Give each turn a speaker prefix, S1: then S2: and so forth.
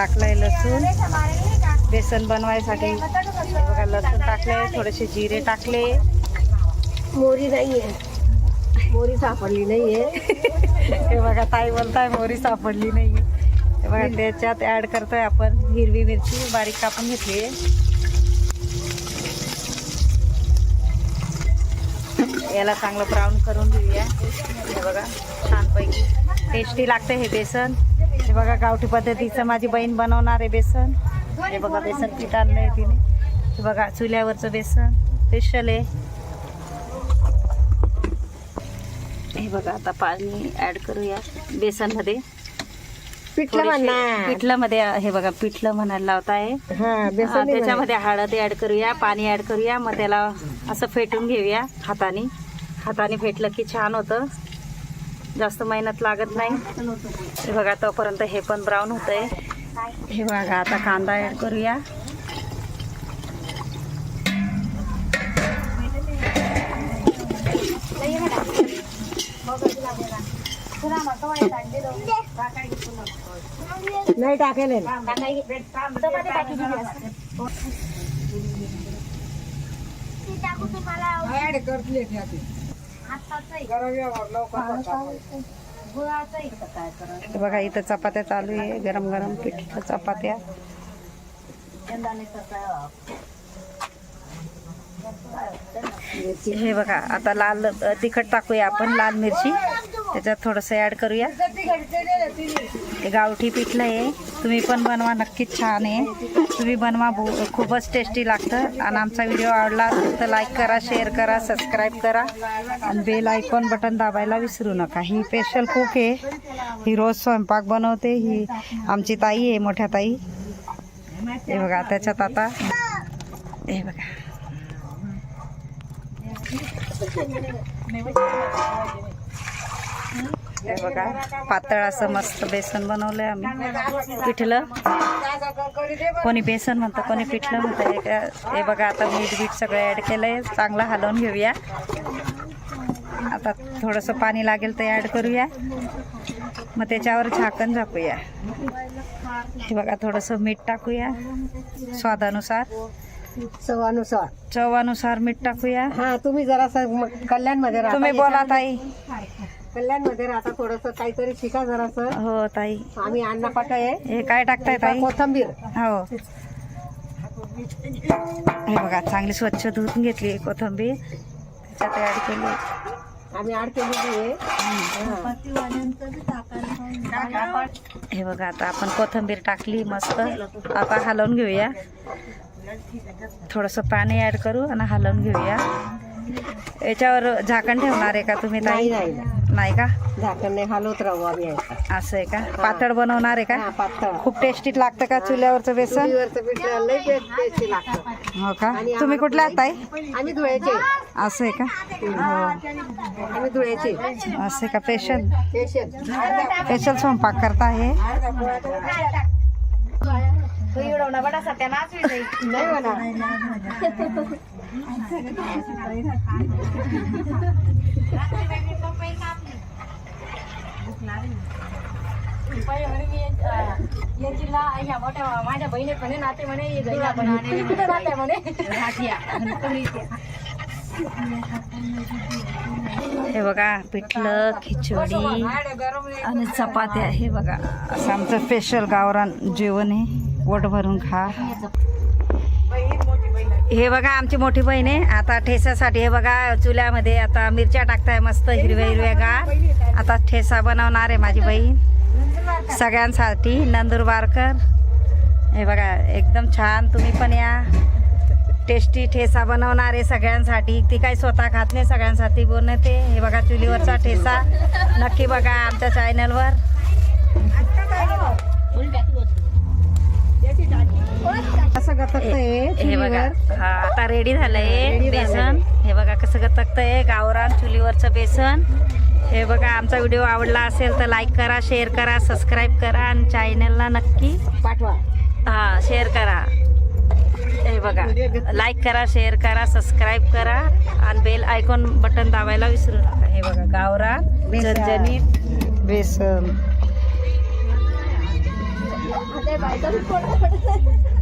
S1: टाकलंय लसूण बेसन बनवायसाठी. बघा लसूण टाकलंय, थोडेसे जिरे टाकले.
S2: मोरी नाहीये, मोरी सापडली नाहीये.
S1: हे बघा ताई बोलताय मोहरी सापडली नाहीये. हे बघा त्याच्यात ऍड करतोय आपण हिरवी मिरची बारीक कापून घेतली. याला चांगलं ब्राऊन करून घेऊया. हे बघा छानपैकी टेस्टी लागते हे बेसन. हे बघा गावठी पद्धतीचं माझी बहीण बनवणार आहे बेसन. हे बघा बेसन पीठ आणलंय तिने. हे बघा चुल्यावरचं बेसन स्पेशल आहे. हे बघा आता पाणी ऍड करूया बेसनमध्ये. पिठलं मध्ये हे बघा पिठलं म्हणायला लावताय. त्याच्यामध्ये हळद ऍड करूया, पाणी ऍड करूया. मग त्याला असं फेटून घेऊया हाताने. हाताने फेटलं की छान होतं, जास्त मेहनत लागत नाही. हे बघा तोपर्यंत हे पण ब्राऊन होतंय. हे बघा आता कांदा ऍड करूया.
S2: नाही टाकेल
S1: बघा इथं चपात्या चालू आहे, गरम गरम पिठ चपात्या. हे बघा आता लाल तिखट टाकूया आपण, लाल मिरची त्याच्यात थोडंसं ऍड करूया. हे गावठी पिठलं आहे, तुम्ही पण बनवा, नक्कीच छान आहे. तुम्ही बनवा, खूपच टेस्टी लागतं. आणि आमचा व्हिडिओ आवडला असेल तर लाईक करा, शेअर करा, सबस्क्राईब करा आणि बेल आयकॉन बटन दाबायला विसरू नका. ही स्पेशल कुक आहे, ही रोज स्वयंपाक बनवते. ही आमची ताई आहे, मोठ्या ताई. हे बघा त्याच्यात आता हे बघा हे बघा पातळ असं मस्त बेसन बनवलंय आम्ही. पिठलं कोणी बेसन म्हणतं, कोणी पिठलं म्हणतं. हे बघा आता मीठ सगळं ऍड केलंय, चांगलं हलवून घेऊया. आता थोडंसं पाणी लागेल तर ऍड करूया. मग त्याच्यावर झाकण झाकूया. हे बघा थोडंसं मीठ टाकूया स्वादानुसार, चवानुसार मीठ टाकूया.
S2: हा तुम्ही जरा कल्याण मध्ये राहता,
S1: तुम्ही बोला ताई.
S2: कल्याण मध्ये राहता, थोडस काहीतरी शिका जरास.
S1: हो ताई.
S2: आम्ही अन्न पाठ आहे.
S1: हे काय टाकताय ताई?
S2: कोथिंबीर.
S1: हो हे बघा चांगली स्वच्छ धुवून घेतली कोथिंबीर, त्याच्यात ऍड केली.
S2: आम्ही ऍड केलेली आहे.
S1: हे बघा आता आपण कोथिंबीर टाकली मस्त. आता हलवून घेऊया. थोडंसं पाणी ऍड करू आणि हलवून घेऊया. याच्यावर झाकण ठेवणार आहे का तुम्ही ताई? नाही का,
S2: झाकण नाही, हलवत राहू आम्ही.
S1: असं आहे का? पातळ बनवणार आहे का?
S2: पातळ.
S1: खूप टेस्टी लागतं का चुल्यावरचं बेसन?
S2: लय टेस्टी लागतं.
S1: हो का? तुम्ही कुठल्या आहात ताई?
S2: आम्ही धुळ्याचे.
S1: असं आहे का?
S2: हो आम्ही धुळ्याचे.
S1: असं आहे का? स्पेशल
S2: स्पेशल
S1: स्वयंपाक करता हे.
S2: नाही म्हणा.
S3: माझ्या बहिणी पण नाते म्हणे
S1: हे बघा पिठलं, खिचडी आणि चपात्या. हे बघा असं आमचं स्पेशल गावरान जेवण आहे. पोट भरून खा. हे बघा आमची मोठी बहीण आहे. आता ठेसासाठी हे बघा चुल्यामध्ये आता मिरच्या टाकताय मस्त हिरव्या हिरव्यागार. आता ठेसा बनवणार आहे माझी बहीण सगळ्यांसाठी, नंदुरबारकर. हे बघा एकदम छान, तुम्ही पण या. टेस्टी ठेसा बनवणार आहे सगळ्यांसाठी. ती काही स्वतः खात नाही, सगळ्यांसाठी बनवते. हे बघा चुलीवरचा ठेसा, नक्की बघा आमच्या चॅनलवर. हे बघा हा आता रेडी झालंय बेसन. हे बघा कसं गतकतंय गावरान चुलीवरचं बेसन. हे बघा आमचा व्हिडिओ आवडला असेल तर लाईक करा, शेअर करा, सबस्क्राईब करा आणि चॅनलला नक्की
S2: पाठवा.
S1: हा शेअर करा. हे बघा लाईक करा, शेअर करा, सबस्क्राईब करा आणि बेल आयकॉन बटन दाबायला विसरू नका. हे बघा गावरान झणझणीत बेसन.
S4: बायका फोटो